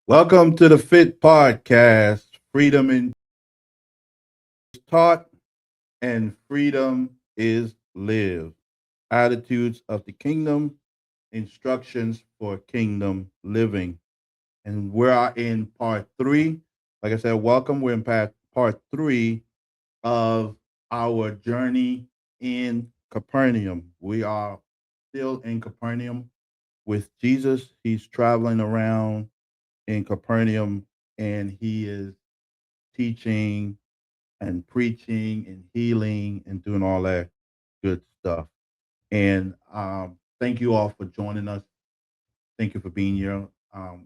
Welcome to the Fit Podcast. Freedom is taught and freedom is lived. Attitudes of the kingdom, instructions for kingdom living. And we're in part three. Like I said, welcome. We're in part three of our journey in Capernaum. We are still in Capernaum with Jesus. He's traveling around in Capernaum and he is teaching and preaching and healing and doing all that good stuff. And thank you all for joining us. Thank you for being here.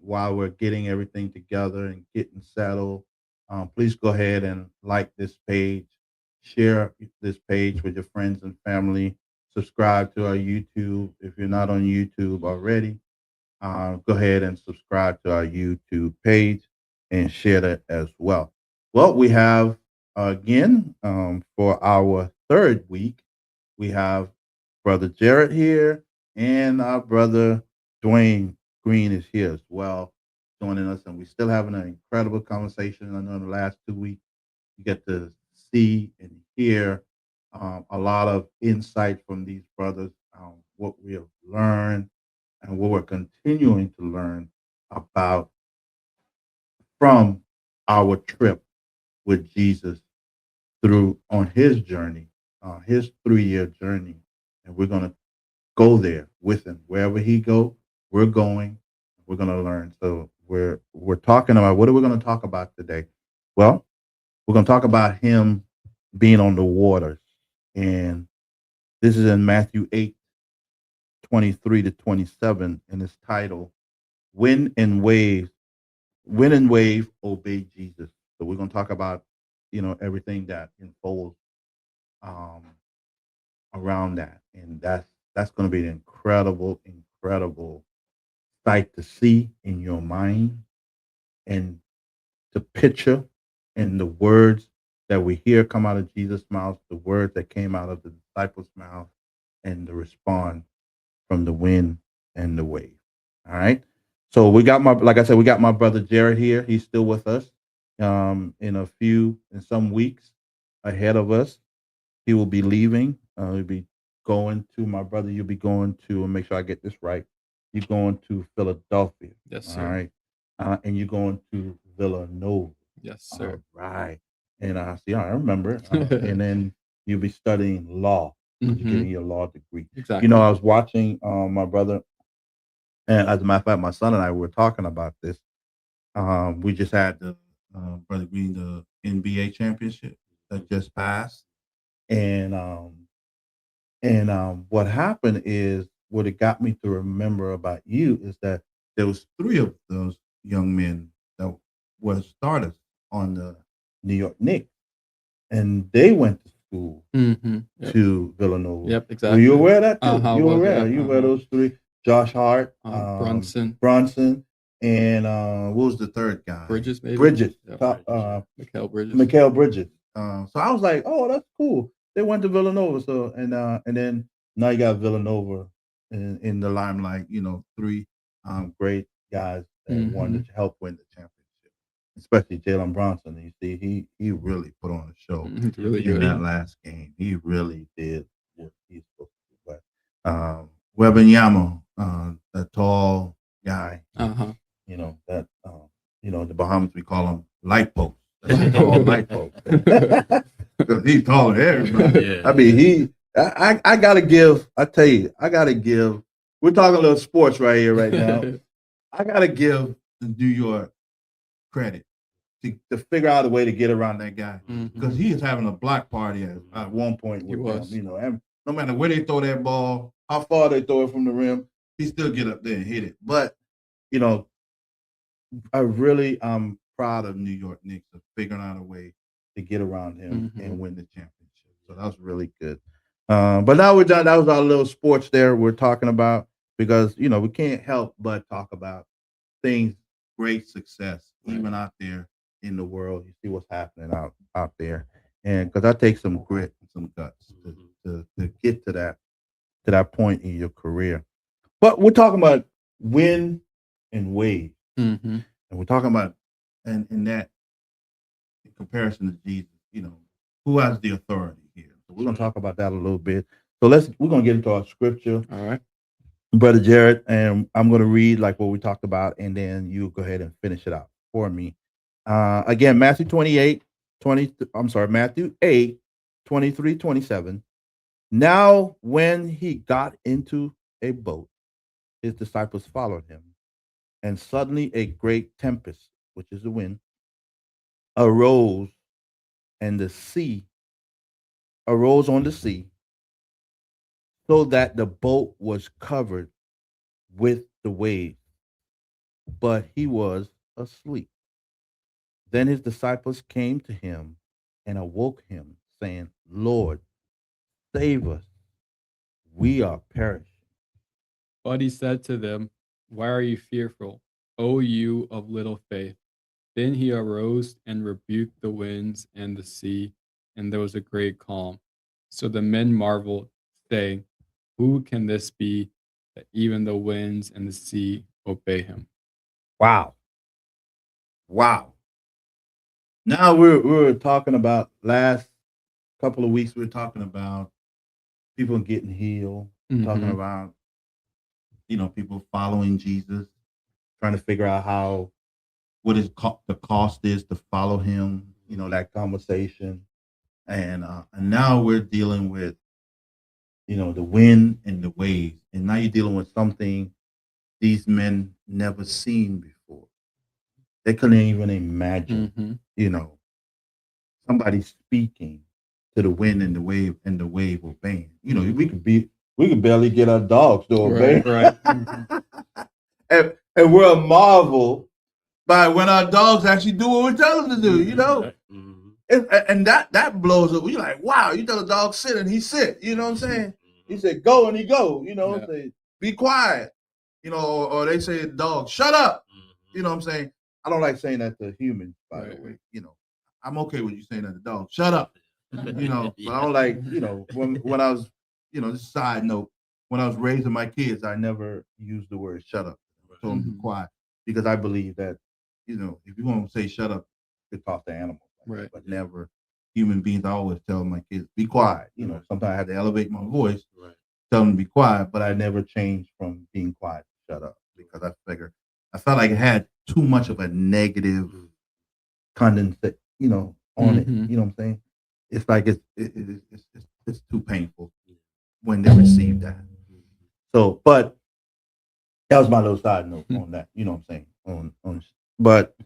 While we're getting everything together and getting settled, please go ahead and like this page, share this page with your friends and family, subscribe to our YouTube. If you're not on YouTube already, go ahead and subscribe to our YouTube page and share that as well. Well, we have again for our third week, we have Brother Jared here, and our brother Dwayne Greene is here as well, joining us. And we're still having an incredible conversation. I know in the last 2 weeks, you get to see and hear a lot of insight from these brothers, what we have learned and what we're continuing to learn about from our trip with Jesus through on his journey, his 3-year journey. And we're going to go there with him. Wherever he go, we're going. We're going to learn. So we're talking about, what are we going to talk about today? Well, we're going to talk about him being on the waters. And this is in Matthew 8:23-27, and it's titled Wind and Wave, Wind and Wave Obey Jesus. So we're going to talk about, everything that unfolds um, around that. And that's going to be an incredible sight to see in your mind and the picture and the words that we hear come out of Jesus' mouth, the words that came out of the disciples' mouth, and the response from the wind and the wave. All right. So like I said, we got my brother Jared here. He's still with us. In some weeks ahead of us, he will be leaving. He'll be going to my brother. You'll be going to, and make sure I get this right. You're going to Philadelphia. Yes, All sir. right. And you're going to Villanova. Yes, All sir. right. And I remember. And then you'll be studying law. You're getting your law degree. Exactly. I was watching my brother, and as a matter of fact, my son and I were talking about this. We just had the Brother Green, the NBA championship that just passed, and what happened is, what it got me to remember about you is that there was 3 of those young men that were starters on the New York Knicks, and they went to school Yep. to Villanova. Yep, Were exactly. you aware of that too? You were Well, aware? yeah. You were those 3? Josh Hart, Brunson, Bronson, and what was the third guy? Bridges, maybe. Bridges. Yep. Mikal Bridges. Mikal Bridges. So I was like, oh, that's cool. They went to Villanova. So and then now you got Villanova in the limelight. 3 great guys that wanted to help win the championship, especially Jalen Bronson. You see, he really put on a show Really in good. that last game. He really did what he's supposed to do. But Webenyama, that tall guy, that the Bahamas, we call him light post. That's what they call him, light post. Because he's taller than everybody. Yeah. I mean, I gotta give. I tell you, I gotta give. We're talking a little sports right here, right now. I gotta give the New York credit to figure out a way to get around that guy, because he is having a block party at one point with them. And no matter where they throw that ball, how far they throw it from the rim, he still get up there and hit it. But I really am proud of New York Knicks of figuring out a way to get around him and win the championship. So that was really good. But now we're done. That was our little sports there we're talking about, because we can't help but talk about things, great success, even out there in the world. You see what's happening out there, and because that takes some grit and some guts to get to that point in your career. But we're talking about win and wave. And we're talking about, and in that, in comparison to Jesus, who has the authority here? So we're going to talk about that a little bit. So we're going to get into our scripture, All right. Brother Jared, and I'm going to read like what we talked about, and then you go ahead and finish it out for me. Again, Matthew 8, 23, 27. Now, when he got into a boat, his disciples followed him, and suddenly a great tempest, which is the wind, arose, and the sea arose on the sea, so that the boat was covered with the waves, but he was asleep. Then his disciples came to him and awoke him, saying, Lord, save us. We are perishing. But he said to them, why are you fearful, O you of little faith? Then he arose and rebuked the winds and the sea, and there was a great calm. So the men marveled, saying, who can this be, that even the winds and the sea obey him? Wow. Wow. Now we're talking about last couple of weeks, we're talking about people getting healed, talking about, people following Jesus, trying to figure out what the cost is to follow him, that conversation. And now we're dealing with, the wind and the waves. And now you're dealing with something these men never seen before. They couldn't even imagine, somebody speaking to the wind and the wave obeying. We could barely get our dogs to obey. Right. and we're a marvel by when our dogs actually do what we tell them to do, And that blows up. You're like, wow, you tell a dog sit and he sit, you know what I'm saying? He said go and he go, say be quiet, or they say dog, shut up. You know what I'm saying? I don't like saying that to humans, by the way. I'm okay with you saying that to dogs, shut up. But I don't like, when I was, this side note, when I was raising my kids, I never used the word shut up. I told them to be quiet, because I believe that, if you're going to say shut up, it talk to animals. Right. But never human beings. I always tell my kids, be quiet. Sometimes I had to elevate my voice, tell them to be quiet, but I never changed from being quiet to shut up, because I felt like it had too much of a negative condensate, on it. You know what I'm saying? It's like it's too painful when they receive that. So, but that was my little side note on that. You know what I'm saying? But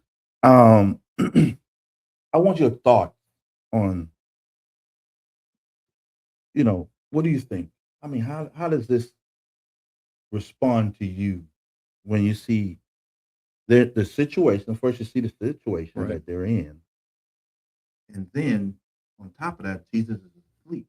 I want your thoughts on, what do you think? I mean, how does this respond to you when you see the situation? First, you see the situation that they're in, and then on top of that, Jesus is asleep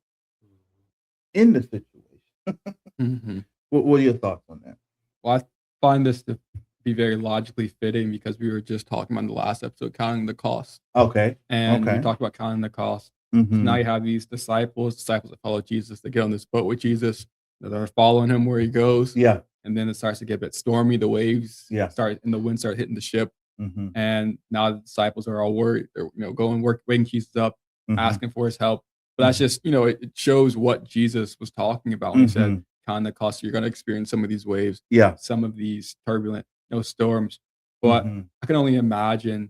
in the situation. What are your thoughts on that? Well, I find this to be very logically fitting, because we were just talking about in the last episode, counting the cost. Okay. And we talked about counting the cost. So now you have these disciples that follow Jesus. They get on this boat with Jesus. They're following him where he goes. Yeah. And then it starts to get a bit stormy. The waves start, and the wind start hitting the ship. And now the disciples are all worried. They're going waking Jesus up, asking for his help. But that's just, it shows what Jesus was talking about when he said, counting the cost. You're going to experience some of these waves. Yeah. Some of these turbulent, storms. But I can only imagine.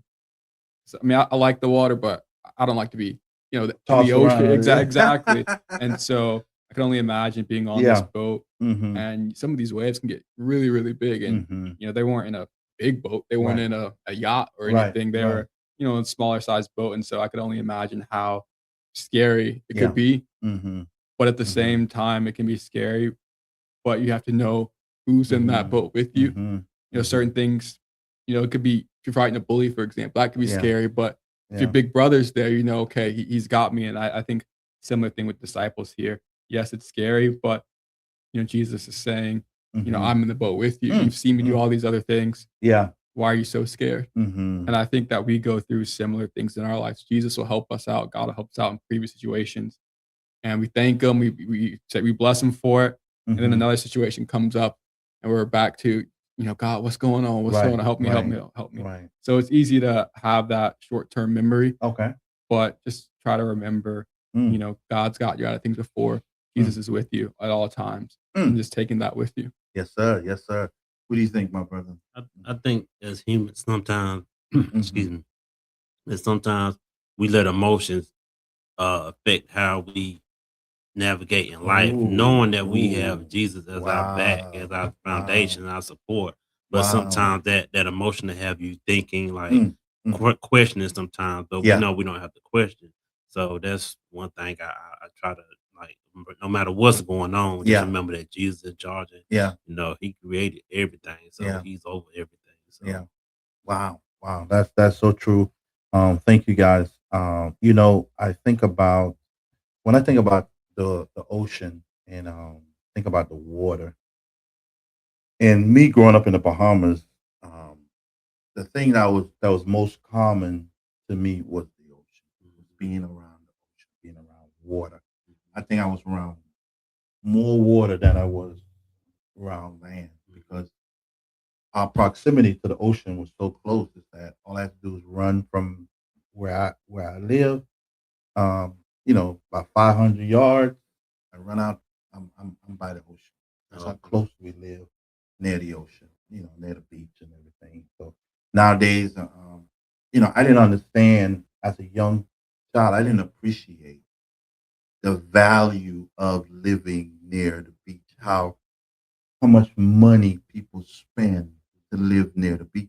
I mean, I like the water, but I don't like to be, in the ocean. Exactly. And so I can only imagine being on this boat, and some of these waves can get really, really big. And, they weren't in a big boat. They weren't in a yacht or anything. They were, in a smaller sized boat. And so I could only imagine how scary it could be. But at the same time, it can be scary, but you have to know who's in that boat with you. Certain things, it could be, if you're fighting a bully, for example, that could be scary, but if your big brother's there, okay, he's got me. And I think similar thing with disciples here. Yes, it's scary, but, Jesus is saying, I'm in the boat with you. You've seen me do all these other things. Yeah. Why are you so scared? And I think that we go through similar things in our lives. Jesus will help us out. God will help us out in previous situations. And we thank him. We bless him for it. And then another situation comes up, and we're back to God, what's going on? What's going on? Help me, help me, help me. Right. So it's easy to have that short-term memory, Okay. but just try to remember, God's got you out of things before. Jesus is with you at all times, and just taking that with you. Yes, sir. Yes, sir. What do you think, my brother? I think as humans, sometimes, excuse me, that sometimes we let emotions affect how we navigate in life, knowing that we have Jesus as our back, as our foundation, our support. But sometimes that emotion to have you thinking like questioning sometimes, but we know we don't have to question. So that's one thing I try to like. No matter what's going on, just remember that Jesus is in charge. And, He created everything, so He's over everything. So. Wow. That's so true. Thank you guys. I think about when I think about the ocean and think about the water. And me growing up in the Bahamas, the thing that was most common to me was the ocean, being around the ocean, being around water. I think I was around more water than I was around land because our proximity to the ocean was so close is that all I had to do is run from where I live, about 500 yards. I run out. I'm by the ocean. That's how close we live near the ocean, near the beach and everything. So nowadays, I didn't understand as a young child. I didn't appreciate the value of living near the beach. How much money people spend to live near the beach,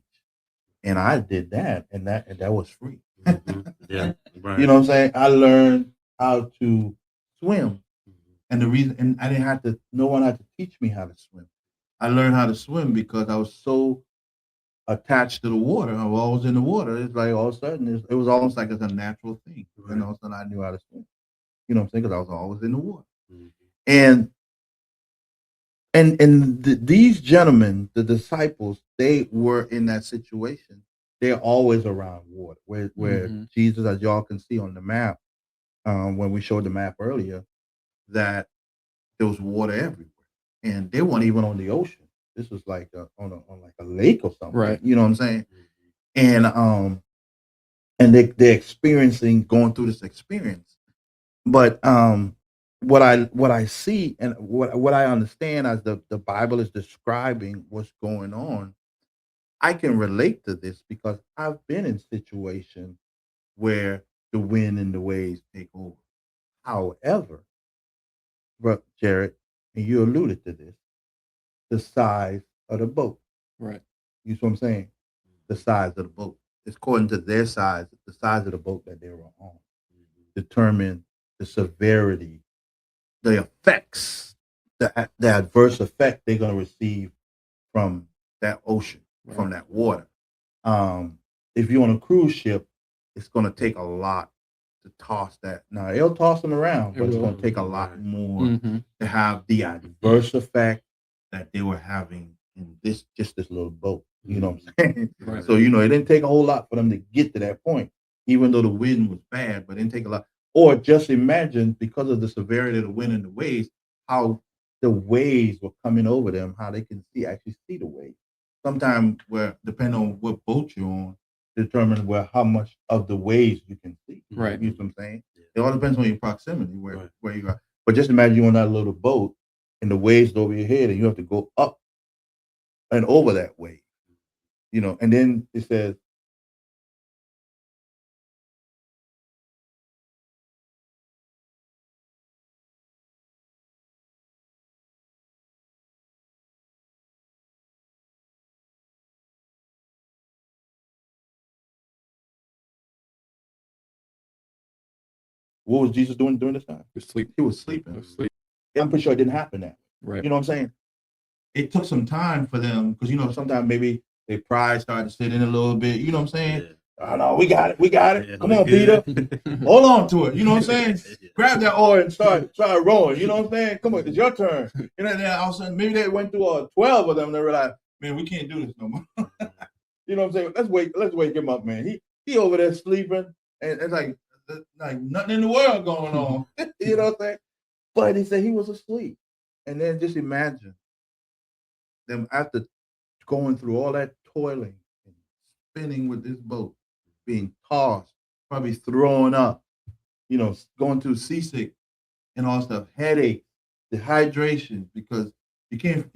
and I did that, and that was free. Yeah, right. You know what I'm saying? I learned how to swim, and the reason, and I didn't have to. No one had to teach me how to swim. I learned how to swim because I was so attached to the water. I was always in the water. It's like all of a sudden, it was almost like it's a natural thing. Right. And all of a sudden, I knew how to swim. You know what I'm saying? Because I was always in the water, and these gentlemen, the disciples, they were in that situation. They're always around water. Where Jesus, as y'all can see on the map, when we showed the map earlier, that there was water everywhere, and they weren't even on the ocean. This was like on like a lake or something, right? You know what I'm saying? And they're experiencing going through this experience, but what I see and what I understand as the Bible is describing what's going on, I can relate to this because I've been in situations where the wind and the waves take over. However, Brother Jared, and you alluded to this, the size of the boat. Right. You see what I'm saying? The size of the boat. It's according to their size, the size of the boat that they were on, determine the severity, the effects, the adverse effect they're going to receive from that ocean, from that water. If you're on a cruise ship, it's going to take a lot to toss that. Now, it'll toss them around, but it's going to take a lot more to have the adverse effect that they were having in this little boat. You know what I'm saying? Right. So, it didn't take a whole lot for them to get to that point, even though the wind was bad, but it didn't take a lot. Or just imagine, because of the severity of the wind and the waves, how the waves were coming over them, how they can actually see the waves. Sometimes, depending on what boat you're on, determine how much of the waves you can see. Right. You know what I'm saying? It all depends on your proximity, where you are. But just imagine you're on that little boat and the waves over your head, and you have to go up and over that wave. And then it says, what was Jesus doing during this time? He was sleeping. I'm pretty sure it didn't happen that. Right. You know what I'm saying? It took some time for them because sometimes maybe their pride started to sit in a little bit. You know what I'm saying? Yeah. Oh, no, we got it. Yeah, come on, Peter. Hold on to it. You know what I'm saying? Grab that oar and start rowing. You know what I'm saying? Come on, it's your turn. Then all of a sudden, maybe they went through 12 of them and they realized, man, we can't do this no more. You know what I'm saying? Let's wake him up, man. He over there sleeping, and it's like nothing in the world going on. You know what I'm saying? But he said he was asleep. And then just imagine them after going through all that toiling and spinning with this boat, being tossed, probably throwing up, going through seasick and all stuff, headache, dehydration, because can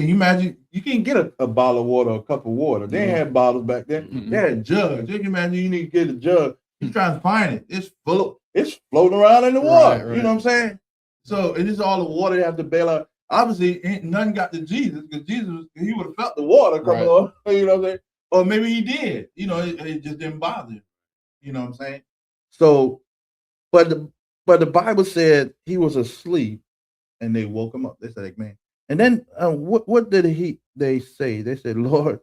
you imagine, you can't get a bottle of water or a cup of water. They ain't had bottles back then. Mhm. They had jugs. You can imagine you need to get a jug. You trying to find it. It's floating around in the water. Right. You know what I'm saying? So it is all the water they have to bail out. Obviously, ain't nothing got to Jesus, because Jesus, he would have felt the water coming on. You know what I'm saying? Or maybe he did. It just didn't bother him. You know what I'm saying? So, but the Bible said he was asleep, and they woke him up. They said, man. And then what did they say? They said, Lord,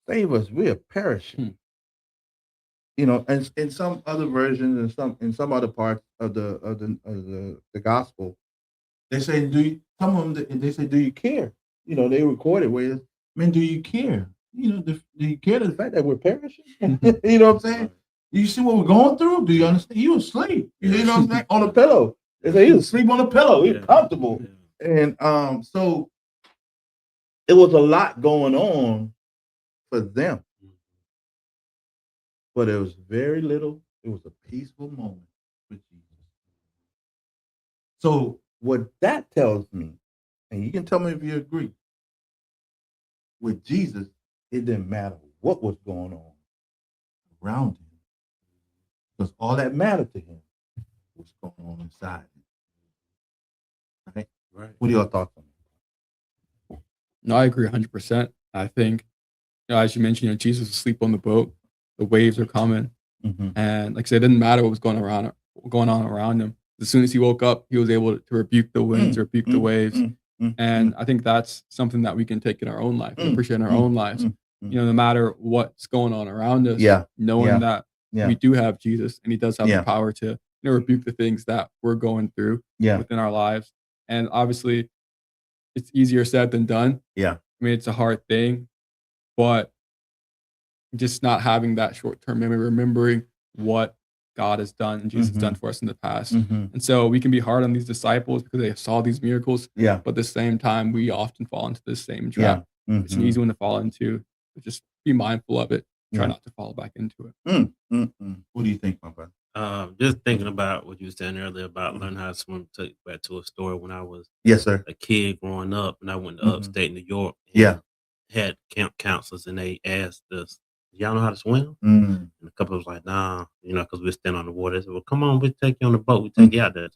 save us. We are perishing. And in some other versions and in some other parts of the gospel, they say, some of them, they say, do you care? They record it where, man, do you care? Do you care to the fact that we're perishing? You know what I'm saying? You see what we're going through? Do you understand? You asleep. You know what I'm saying? On a pillow. They say he was asleep on a pillow. He's comfortable. And so it was a lot going on for them. But it was very little. It was a peaceful moment with Jesus. So what that tells me, and you can tell me if you agree, with Jesus, it didn't matter what was going on around him, because all that mattered to him was going on inside him. Right? What are your thoughts on that? No, I agree 100%. I think, as you mentioned, Jesus was asleep on the boat. The waves are coming, and like I said, it didn't matter what was going on around him. As soon as he woke up, he was able to rebuke the winds, rebuke the waves, and I think that's something that we can take in our own life and appreciate in our own lives. No matter what's going on around us, knowing that we do have Jesus, and he does have the power to rebuke the things that we're going through within our lives. And obviously, it's easier said than done. I mean, it's a hard thing, but just not having that short-term memory, remembering what God has done and Jesus has done for us in the past. And so we can be hard on these disciples because they saw these miracles, but at the same time, we often fall into this same trap. It's an easy one to fall into. But just be mindful of it. Try not to fall back into it. What do you think, my brother? Just thinking about what you were saying earlier about learning how to swim, took back to a story when I was a kid growing up, and I went to upstate New York. Had camp counselors, and they asked us, y'all know how to swim? And a couple was like, nah, because we're standing on the water. They said, well, come on, we'll take you on the boat. We take you out there. A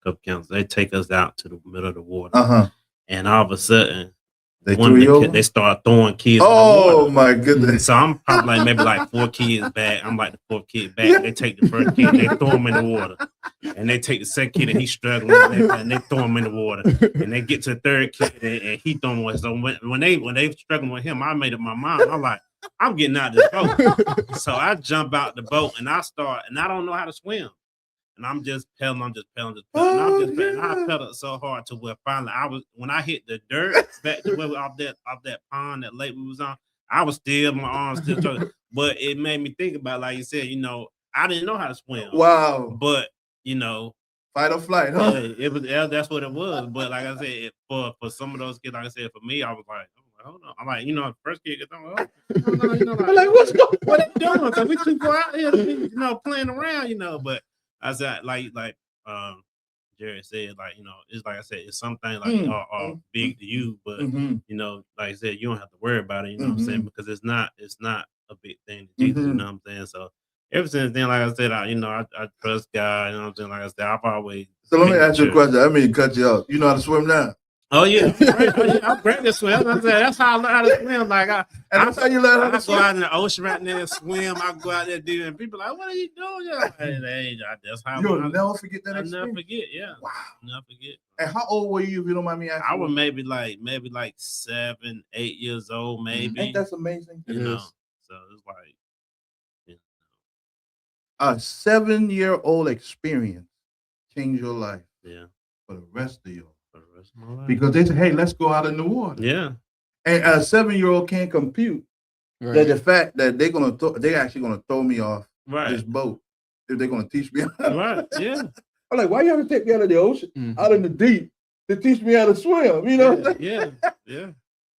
couple counselors, they take us out to the middle of the water. And all of a sudden, they start throwing kids in the water. Oh, my goodness. So I'm probably maybe 4 kids back. I'm like the 4th kid back. They take the first kid, they throw him in the water. And they take the second kid, and he's struggling, and they throw him in the water. And they get to the 3rd kid, and he throw him away. So when they struggling with him, I made up my mind. I'm like, I'm getting out of this boat. So I jump out the boat, and I don't know how to swim. And I'm just pedaling. And I pedaled so hard to where finally when I hit the dirt back to where off that pond, that lake we was on, I was still, my arms still struggling. But it made me think about, like you said, I didn't know how to swim. Wow. But, fight or flight, huh? That's what it was. But like I said, for some of those kids, like I said, for me, I was like, hold on. I'm like, the first kid gets on, like, what's going on? What are you doing? Because we too far out here, playing around, but I said, like Jared said, it's like I said, it's something are big to you, but like I said, you don't have to worry about it, what I'm saying? Because it's not a big thing to Jesus, you know what I'm saying? So ever since then, like I said, I trust God, you know what I'm saying? Like I said, I've always. So let me ask you a question. I mean, cut you off. You know how to swim now? Oh yeah, I'm great to swim. I said, that's how I learn how to swim. Like that's how you learn how to swim. I go out in the ocean right now and swim. I go out there, dude, and people are like, what are you doing? Hey, that's how. You'll never forget that experience. I'll never forget. Yeah. Wow. Never forget. And how old were you, if you don't mind me asking? I was maybe like 7, 8 years old, maybe. Ain't that amazing? So it's like a 7-year-old experience changed your life. Yeah. For the rest of your life. Because they say, hey, let's go out in the water. Yeah. And a 7-year-old can't compute that the fact that they're actually gonna throw me off this boat if they're gonna teach me how to. Right. Yeah. I'm like, why you have to take me out of the ocean, out in the deep, to teach me how to swim? You know what I'm saying? Yeah.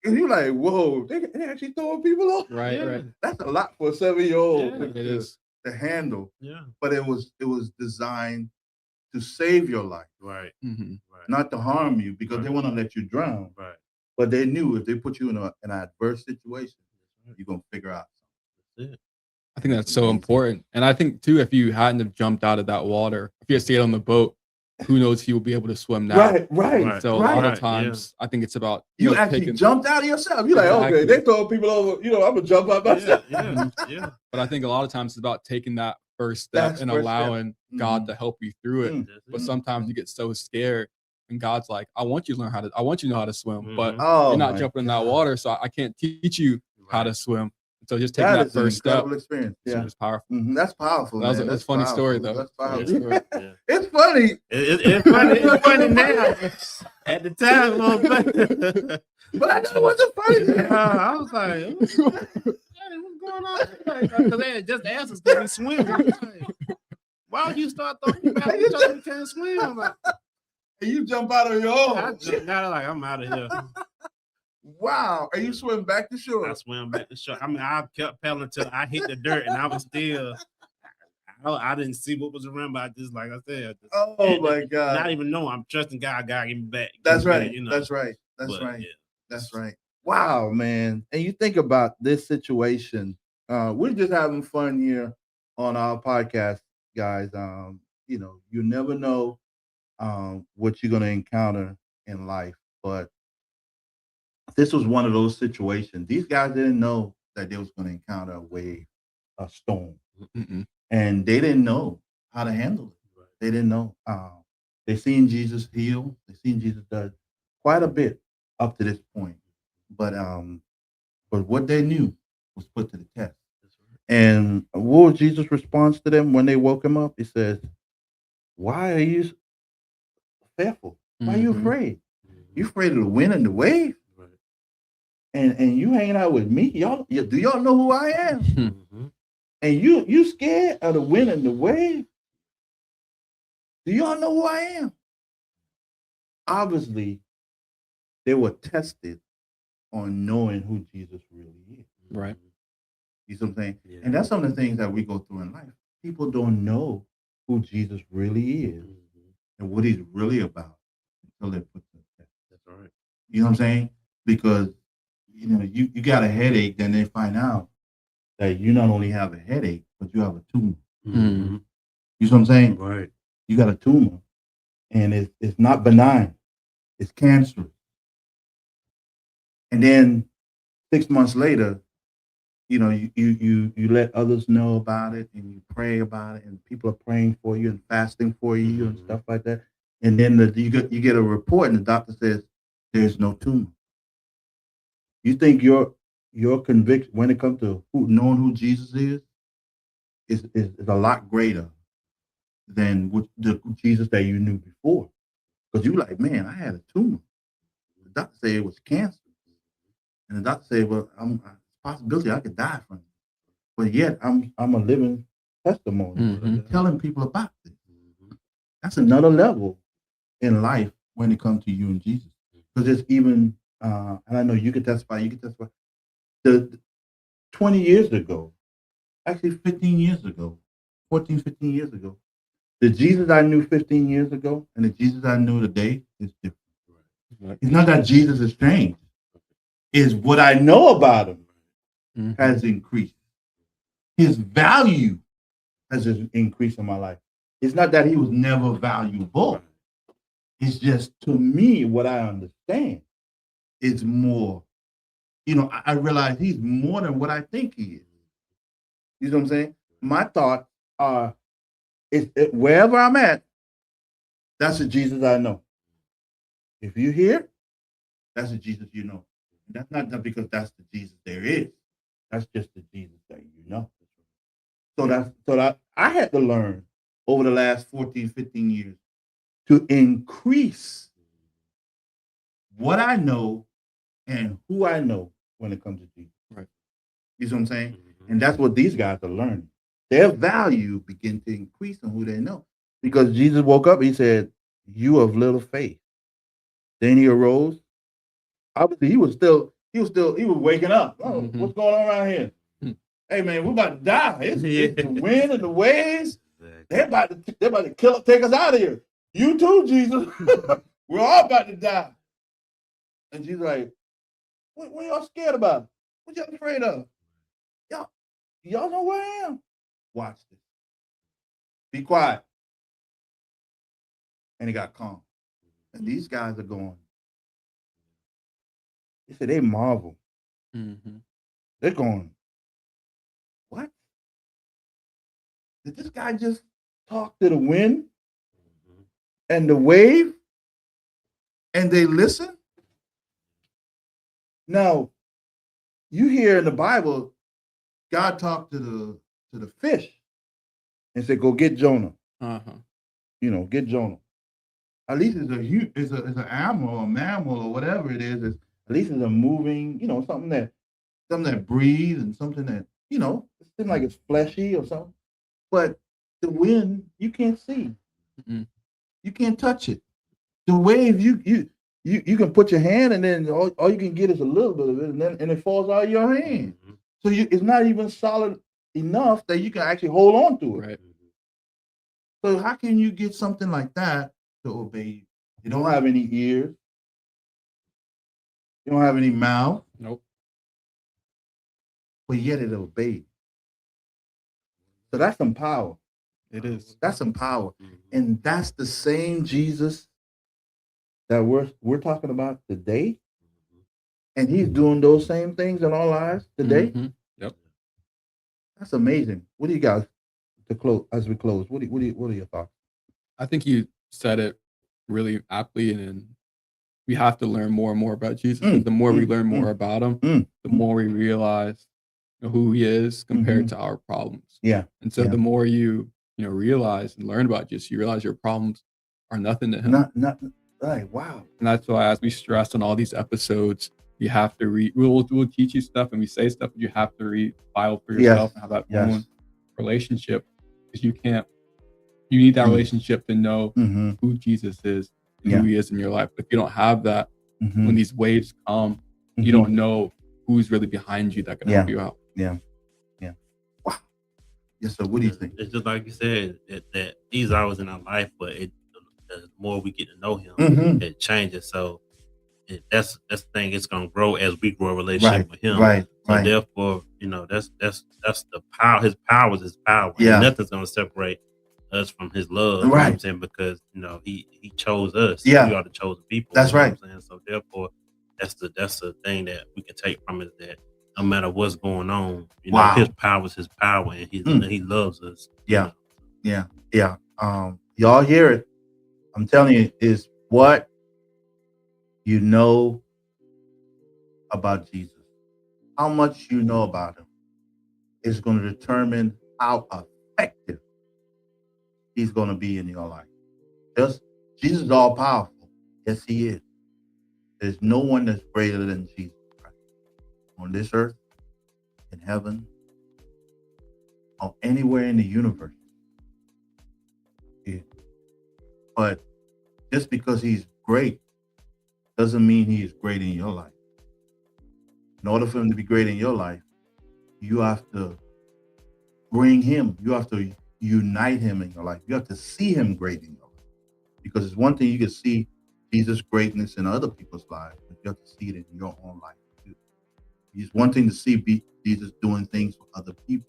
And you're like, whoa, they actually throwing people off. Right. That's a lot for a 7-year-old It is. to handle. Yeah. But it was designed to save your life, Right. not to harm you, because they want to let you drown. Right. But they knew if they put you in an adverse situation, you're gonna figure out something. That's it. I think that's so important. And I think too, if you hadn't have jumped out of that water, if you had stayed on the boat, who knows if you will be able to swim now. Right. So a lot of times I think it's about you actually jumped out of yourself. You're like, okay, they throw people over, I'm gonna jump out myself. Yeah. But I think a lot of times it's about taking that first step and allowing God to help you through it. But sometimes you get so scared and God's like, I want you to know how to swim, but you're not jumping in that water, so I can't teach you how to swim. So just taking that first step, experience. It's powerful. That's powerful. That's a funny story, though. That's powerful. Yeah. It's funny. It's funny. It's funny now. At the time, but I know it wasn't funny. I was like, what's going on? Because they had just asked us to swim. Why would you start throwing people out? You can't swim. I'm like, and you jump out on your own. I jumped out like I'm out of here. Wow. And you swim back to shore. I swam back to shore. I mean, I kept paddling until I hit the dirt and I was still, I didn't see what was around, but I just, like I said. Oh my God. Not even know. I'm trusting God get me back. That's right. You know? That's right. That's right. Wow, man. And you think about this situation. We're just having fun here on our podcast, guys. You never know what you're going to encounter in life, but this was one of those situations. These guys didn't know that they was going to encounter a wave, a storm, and they didn't know how to handle it. They didn't know. They seen Jesus heal. They seen Jesus do quite a bit up to this point, but what they knew was put to the test. And what was Jesus' response to them when they woke him up? He says, "Why are you fearful? Why are you afraid? You afraid of the wind and the wave? And you hanging out with me? Do y'all know who I am? And you scared of the wind and the wave? Do y'all know who I am?" Obviously, they were tested on knowing who Jesus really is. Right. You see what I'm saying? Yeah. And that's some of the things that we go through in life. People don't know who Jesus really is and what he's really about until they put the test. That's right. You know what I'm saying? Because you got a headache, then they find out that you not only have a headache, but you have a tumor. You see what I'm saying? Right. You got a tumor, and it's not benign. It's cancerous. And then 6 months later, you let others know about it, and you pray about it, and people are praying for you and fasting for you and stuff like that. And then you get a report, and the doctor says there's no tumor. You think your conviction when it comes to knowing who Jesus is a lot greater than the Jesus that you knew before, because you like, man, I had a tumor. The doctor said it was cancer, and the doctor said, well, possibility I could die from it, but yet I'm a living testimony, telling people about this. That's another level in life when it comes to you and Jesus, because it's even, and I know you can testify. The 20 years ago, actually 15 years ago, 14, 15 years ago, the Jesus I knew 15 years ago and the Jesus I knew today is different. Right. It's not that Jesus has changed. It's what I know about him has increased. His value has increased in my life. It's not that he was never valuable. It's just, to me, what I understand is more, I realize he's more than what I think he is. You know what I'm saying? My thoughts are, wherever I'm at, that's the Jesus I know. If you're here, that's the Jesus you know. That's not because that's the Jesus there is. That's just the Jesus that you know. So that I had to learn over the last 14, 15 years to increase what I know and who I know when it comes to Jesus. Right. You see what I'm saying? And that's what these guys are learning. Their value begin to increase on who they know. Because Jesus woke up, he said, "You of little faith." Then he arose. Obviously, he was still he was waking up. Oh, Mhm. what's going on around here? Hey man, we're about to die. It's the wind and the waves. They're about to take us out of here. You too, Jesus. We're all about to die. And Jesus like, what y'all scared about? What y'all afraid of? Y'all know where I am. Watch this. Be quiet. And he got calm. And these guys are going. They said they marvel. Mhm. They're going, what? Did this guy just talk to the wind and the wave? And they listen? Now, you hear in the Bible, God talked to the fish and said, go get Jonah. Get Jonah. At least it's an animal or mammal or whatever it is. At least it's a moving, something that breathes and something that, it seems like it's fleshy or something. But the wind, you can't see. Mm-mm. You can't touch it. The wave, you can put your hand and then all you can get is a little bit of it, and it falls out of your hand. Mm-hmm. So it's not even solid enough that you can actually hold on to it. Right. So how can you get something like that to obey you? You don't have any ears. You don't have any mouth. Nope. But yet it obeys. So that's some power. It is. That's some power. And that's the same Jesus that we're talking about today. And he's doing those same things in our lives today. Mm-hmm. Yep. That's amazing. What do you guys to close as we close? What are your thoughts? I think you said it really aptly, and we have to learn more and more about Jesus. The more we learn more about him, the more we realize who he is compared to our problems. Yeah. And so the more you realize and learn about Jesus, you realize your problems are nothing to him. Not right. Wow. And that's why, as we stress on all these episodes, you have to read. We'll teach you stuff and we say stuff, but you have to read Bible for yourself and have that own relationship, because you need that relationship to know who Jesus is and who he is in your life. If you don't have that, when these waves come, you don't know who's really behind you that can help you out. Yeah. Wow. Yes, sir. What do you think? It's just like you said, that these hours in our life, but the more we get to know him, it changes. So that's the thing. It's gonna grow as we grow a relationship with him. Right. So therefore, that's the power. His power is his power. Yeah. And nothing's gonna separate us from his love. Right. You know what I'm saying? Because he chose us. Yeah. We are the chosen people. That's right. What I'm saying? So therefore, that's the thing that we can take from it, that no matter what's going on, his power is his power, and he loves us. Yeah. Y'all hear it. I'm telling you, is what you know about Jesus. How much you know about him is going to determine how effective he's going to be in your life. Jesus is all powerful. Yes, he is. There's no one that's greater than Jesus Christ on this earth, in heaven, or anywhere in the universe. Yeah. But just because he's great doesn't mean he is great in your life. In order for him to be great in your life, you have to bring him. You have to unite him in your life. You have to see him great in your life. Because it's one thing you can see Jesus' greatness in other people's lives, but you have to see it in your own life too. It's one thing to see Jesus doing things for other people,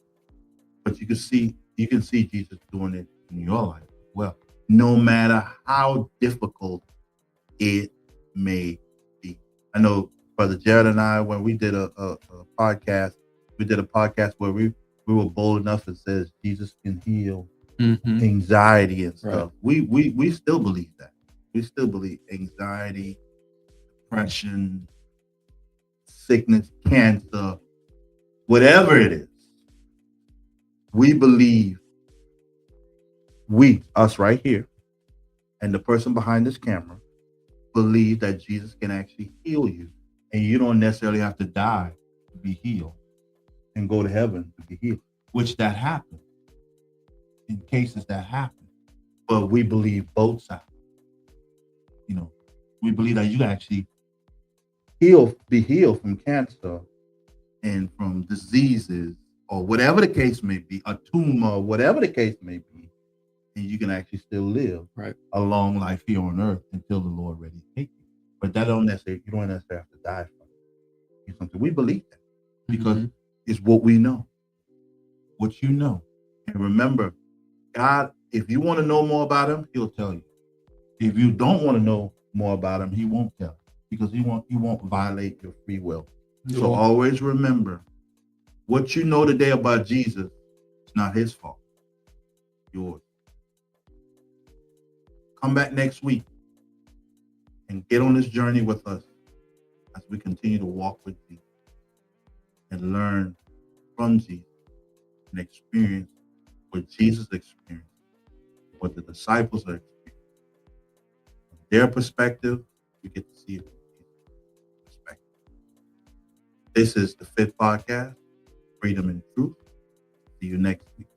but you can see Jesus doing it in your life as well, no matter how difficult it may be. I know Brother Jared and I, when we did a podcast, where we were bold enough and says Jesus can heal anxiety and stuff. Right. We still believe that. We still believe anxiety, depression, sickness, cancer, whatever it is. We believe, us right here, and the person behind this camera, believe that Jesus can actually heal you. And you don't necessarily have to die to be healed and go to heaven to be healed, which that happens. In cases that happen. But we believe both sides. We believe that you can actually be healed from cancer and from diseases or whatever the case may be, a tumor, whatever the case may be, and you can actually still live a long life here on earth until the Lord ready to take you. But that don't necessarily, you don't necessarily have to die from it. It's something we believe that because it's what we know, what you know. And remember, God, if you want to know more about him, he'll tell you. If you don't want to know more about him, he won't tell you because he won't violate your free will. So always remember, what you know today about Jesus is not his fault, yours. Come back next week and get on this journey with us as we continue to walk with Jesus and learn from Jesus and experience what Jesus experienced, what the disciples are experiencing. From their perspective, we get to see it from Jesus' perspective. This is the Fifth Podcast, Freedom and Truth. See you next week.